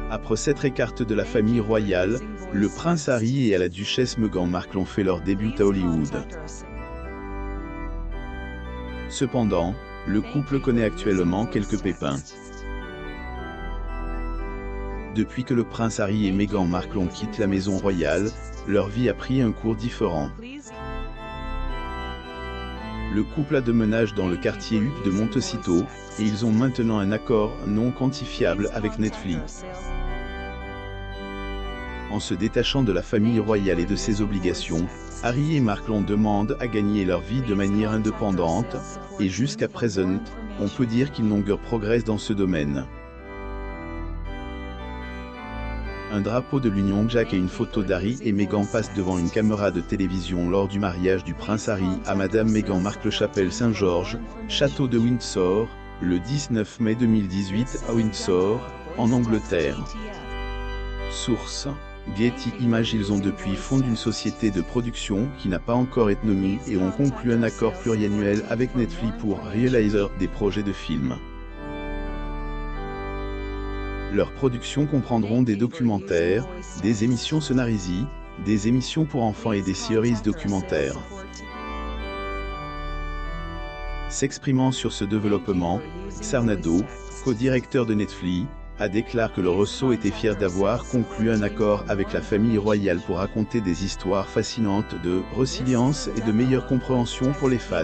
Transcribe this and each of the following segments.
Après s'être écartés de la famille royale, le prince Harry et la duchesse Meghan Markle ont fait leur début à Hollywood. Cependant, le couple connaît actuellement quelques pépins. Depuis que le prince Harry et Meghan Markle ont quitté la maison royale, leur vie a pris un cours différent. Le couple a déménagé dans le quartier Hupp de Montecito, et ils ont maintenant un accord non quantifiable avec Netflix. En se détachant de la famille royale et de ses obligations, Harry et Markle demandent à gagner leur vie de manière indépendante, et jusqu'à présent, on peut dire qu'ils n'ont guère progressé dans ce domaine. Un drapeau de l'Union Jack et une photo d'Harry et Meghan passent devant une caméra de télévision lors du mariage du prince Harry à Madame Meghan Markle chapelle Saint-Georges, château de Windsor, le 19 mai 2018 à Windsor, en Angleterre. Source: Getty Images. Ils ont depuis fondé une société de production qui n'a pas encore été nommée et ont conclu un accord pluriannuel avec Netflix pour réaliser des projets de films. Leurs productions comprendront des documentaires, des émissions scénarisées, des émissions pour enfants et des séries documentaires. S'exprimant sur ce développement, Sarnado, co-directeur de Netflix, a déclaré que le Rousseau était fier d'avoir conclu un accord avec la famille royale pour raconter des histoires fascinantes de résilience et de meilleure compréhension pour les fans.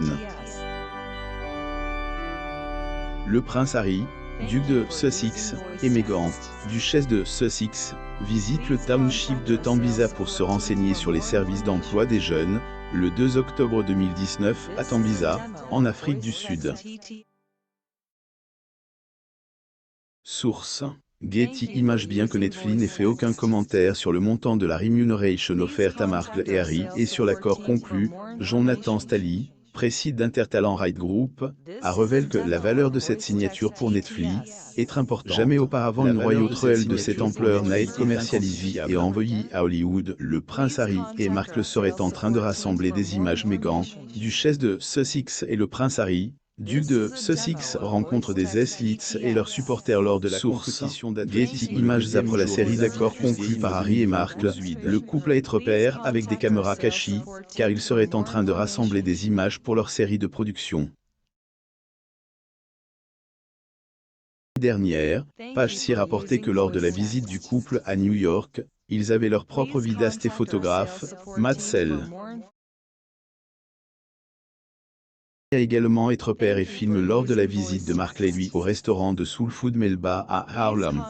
Le prince Harry, duc de Sussex, et Meghan, duchesse de Sussex, visitent le township de Tambisa pour se renseigner sur les services d'emploi des jeunes, le 2 octobre 2019 à Tambisa, en Afrique du Sud. Source: Getty Images. Bien que Netflix n'ait fait aucun commentaire sur le montant de la rémunération offerte à Markle et Harry et sur l'accord conclu, Jonathan Staley, président d'Intertalent Right Group, a révélé que la valeur de cette signature pour Netflix est importante. Jamais auparavant une royauté de cette ampleur n'a été commercialisée et envoyée à Hollywood. Le prince Harry et Markle seraient en train de rassembler des images. Meghan, duchesse de Sussex, et le prince Harry, duc de Sussex, rencontrent des athlétes et leurs supporters lors de la compétition d'athlétisme. Getty Images. Après la série d'accords conclus par Harry et Markle, le couple a été repéré avec des caméras cachées, car ils seraient en train de rassembler des images pour leur série de production. Dernière, Page 6 rapportait que lors de la visite du couple à New York, ils avaient leur propre vidéaste et photographe, Matt Sell. A également été père et film lors de la visite de Markle et lui au restaurant de Soul Food Melba à Harlem.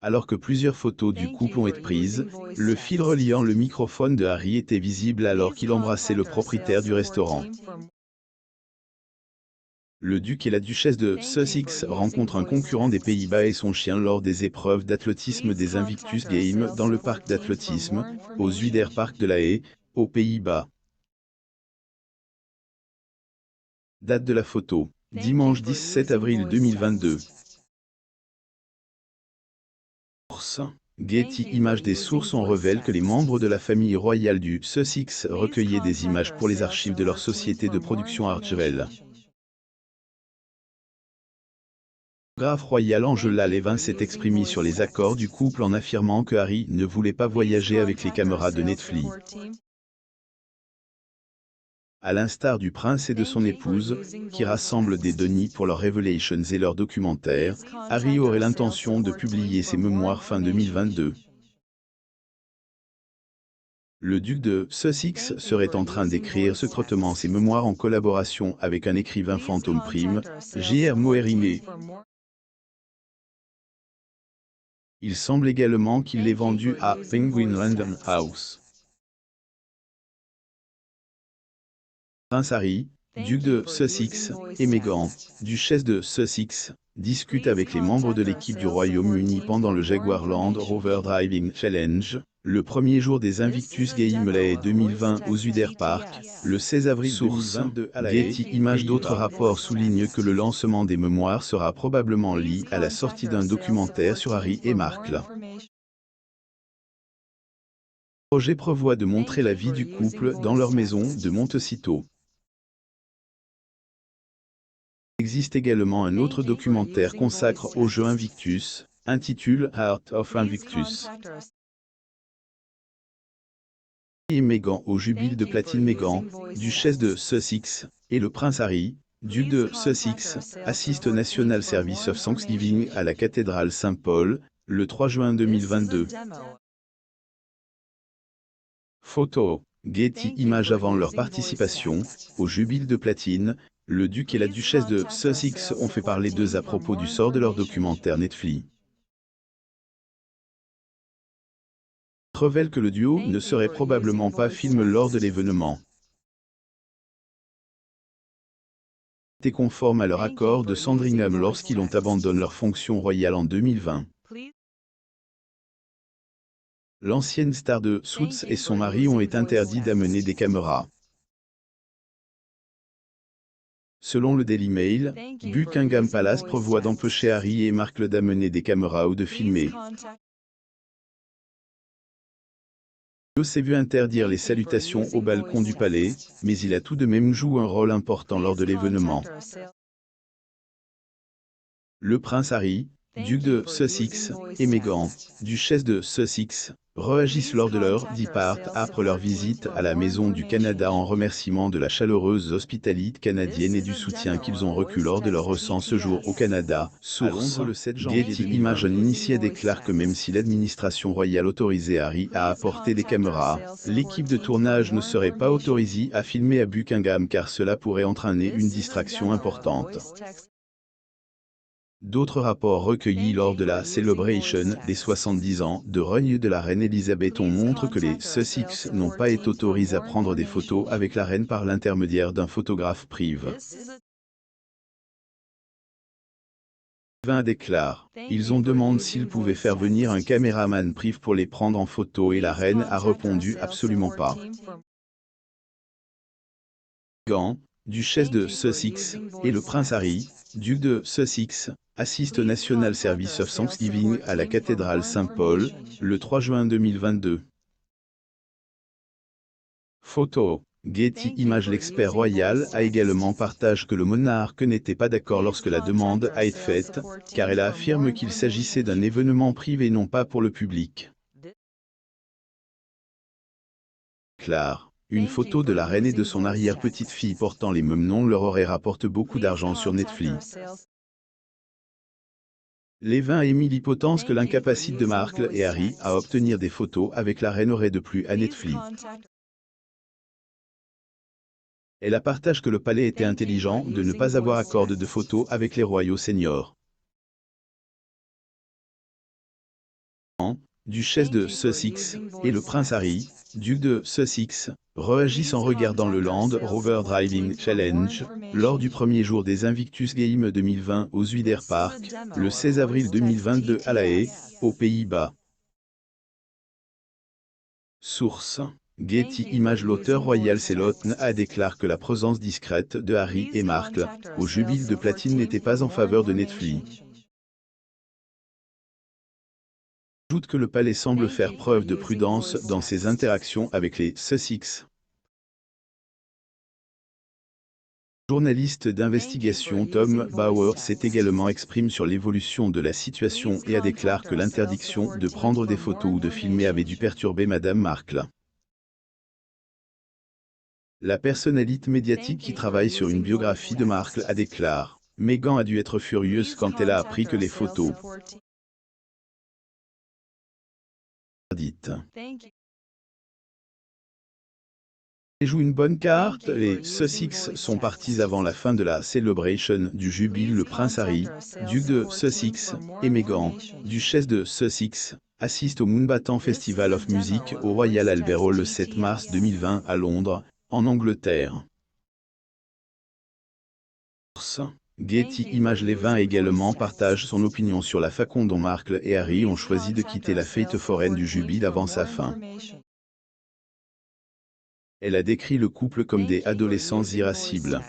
Alors que plusieurs photos du couple ont été prises, le fil reliant le microphone de Harry était visible alors qu'il embrassait le propriétaire du restaurant. Le duc et la duchesse de Sussex rencontrent un concurrent des Pays-Bas et son chien lors des épreuves d'athlétisme des Invictus Games dans le parc d'athlétisme, au Zuiderpark de La Haye, aux Pays-Bas. Date de la photo: dimanche 17 avril 2022. Source: Getty Images. Des sources ont révélé que les membres de la famille royale du Sussex recueillaient des images pour les archives de leur société de production Hartwell. Le photographe royal Angela Levin s'est exprimé sur les accords du couple en affirmant que Harry ne voulait pas voyager avec les caméras de Netflix. À l'instar du prince et de son épouse, qui rassemblent des données pour leurs Revelations et leurs documentaires, Harry aurait l'intention de publier ses mémoires fin 2022. Le duc de Sussex serait en train d'écrire secrètement ses mémoires en collaboration avec un écrivain fantôme prime, J.R. Moeringue. Il semble également qu'il l'ait vendu à Penguin Random House. Prince Harry, duc de Sussex, et Meghan, duchesse de Sussex, discutent avec les membres de l'équipe du Royaume-Uni pendant le Jaguar Land Rover Driving Challenge, le premier jour des Invictus Games La Haye 2020 au Zuiderpark, le 16 avril 2022 à La Haye. Getty Images. D'autres rapports soulignent que le lancement des mémoires sera probablement lié à la sortie d'un documentaire sur Harry et Markle. Le projet prévoit de montrer la vie du couple dans leur maison de Montecito. Il existe également un autre documentaire consacré au jeu Invictus, intitulé Heart of Invictus. Et Meghan au jubile de platine. Meghan, duchesse de Sussex, et le prince Harry, duc de Sussex, assistent au National Service of Thanksgiving à la cathédrale Saint-Paul, le 3 juin 2022. Photo, Getty Images. Avant leur participation au jubile de platine, le duc et la duchesse de Sussex ont fait parler d'eux à propos du sort de leur documentaire Netflix. Révèle que le duo ne serait probablement pas filmé lors de l'événement. Été conforme à leur accord de Sandringham lorsqu'ils ont abandonné leur fonction royale en 2020. L'ancienne star de Suits et son mari ont été interdits d'amener des caméras. Selon le Daily Mail, Buckingham Palace prévoit d'empêcher Harry et Markle d'amener des caméras ou de filmer. Il s'est vu interdire les salutations au balcon du palais, mais il a tout de même joué un rôle important lors de l'événement. Le prince Harry, duc de Sussex, et Meghan, duchesse de Sussex, réagissent lors de leur départ après leur visite à la Maison du Canada en remerciement de la chaleureuse hospitalité canadienne et du soutien qu'ils ont reçu lors de leur récent séjour au Canada. Source, Getty Images. Un initié déclare que même si l'administration royale autorisait Harry à apporter des caméras, l'équipe de tournage ne serait pas autorisée à filmer à Buckingham car cela pourrait entraîner une distraction importante. D'autres rapports recueillis lors de la célébration des 70 ans de règne de la reine Elisabeth montrent que les Sussex n'ont pas été autorisés à prendre des photos avec la reine par l'intermédiaire d'un photographe privé. Vin déclare, ils ont demandé s'ils pouvaient faire venir un caméraman privé pour les prendre en photo et la reine a répondu absolument pas. Meghan, duchesse de Sussex, et le prince Harry, duc de Sussex, assistent au National Service of Thanksgiving à la cathédrale Saint-Paul, le 3 juin 2022. Photo, Getty Images. L'expert royal a également partagé que le monarque n'était pas d'accord lorsque la demande a été faite, car elle affirme qu'il s'agissait d'un événement privé et non pas pour le public. Claire, une photo de la reine et de son arrière-petite-fille portant les mêmes noms leur aurait rapporté beaucoup d'argent sur Netflix. Levin a émis l'hypothèse que l'incapacité de Markle et Harry à obtenir des photos avec la reine aurait déplu à Netflix. Elle a partagé que le palais était intelligent de ne pas avoir accordé de photos avec les royaux seniors. Duchesse de Sussex, et le prince Harry, duc de Sussex, réagissent en regardant le Land Rover Driving Challenge, lors du premier jour des Invictus Games 2020 au Zuider Park, le 16 avril 2022 à La Haye, aux Pays-Bas. Source, Getty Images. L'auteur royal Célotne a déclaré que la présence discrète de Harry et Markle, au jubile de platine n'était pas en faveur de Netflix. Ajoute que le palais semble faire preuve de prudence dans ses interactions avec les Sussex. Le journaliste d'investigation Tom Bauer s'est également exprimé sur l'évolution de la situation et a déclaré que l'interdiction de prendre des photos ou de filmer avait dû perturber Madame Markle. La personnalité médiatique qui travaille sur une biographie de Markle a déclaré « Meghan a dû être furieuse quand elle a appris que les photos dites. Et joue une bonne carte, les Sussex sont partis avant la fin de la célébration du jubile. Le prince Harry, duc de Sussex, et Meghan, duchesse de Sussex, assistent au Mountbatten Festival of Music au Royal Albert Hall le 7 mars 2020 à Londres, en Angleterre. Getty Images. Levin également partage son opinion sur la façon dont Markle et Harry ont choisi de quitter la fête foraine du jubile avant sa fin. Elle a décrit le couple comme des adolescents irascibles.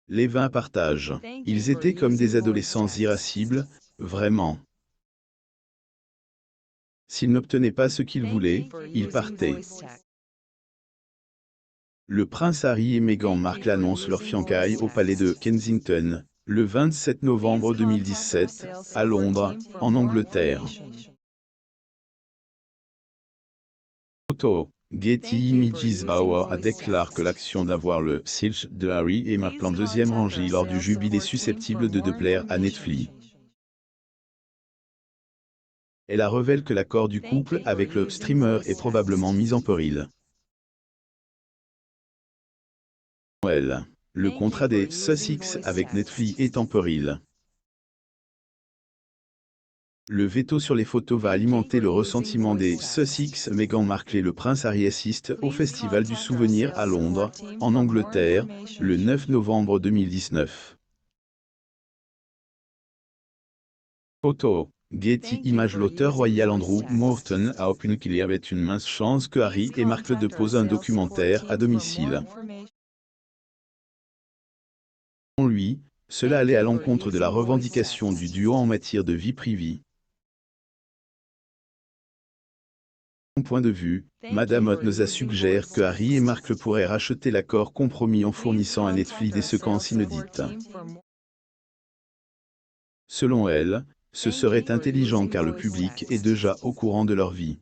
Levin partage. Ils étaient comme des adolescents irascibles, vraiment. S'ils n'obtenaient pas ce qu'ils voulaient, ils partaient. Le prince Harry et Meghan Markle annoncent leur fiançailles au palais de Kensington, le 27 novembre 2017, à Londres, en Angleterre. Photo. Getty Images. Bauer a déclaré que l'action d'avoir le siège de Harry et Markle en deuxième rangée lors du jubilé susceptible de plaire à Netflix. Elle a révélé que l'accord du couple avec le streamer est probablement mis en péril. Le contrat des Sussex avec Netflix est en péril. Le veto sur les photos va alimenter le ressentiment des Sussex. Meghan Markle et le prince Harry assistent au Festival du Souvenir à Londres, en Angleterre, le 9 novembre 2019. Photo. Getty Images. L'auteur royal Andrew Morton a opinié qu'il y avait une mince chance que Harry et Markle déposent un documentaire à domicile. Selon lui, cela allait à l'encontre de la revendication du duo en matière de vie privée. De son point de vue, Madame Hotneza suggère que Harry et Markle pourraient racheter l'accord compromis en fournissant à Netflix des séquences inédites. Selon elle, ce serait intelligent car le public est déjà au courant de leur vie.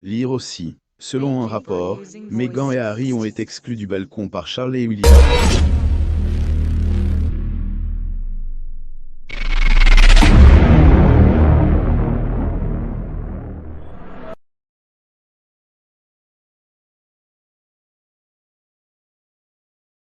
Lire aussi. Selon un rapport, Meghan et Harry ont été exclus du balcon par Charles et William.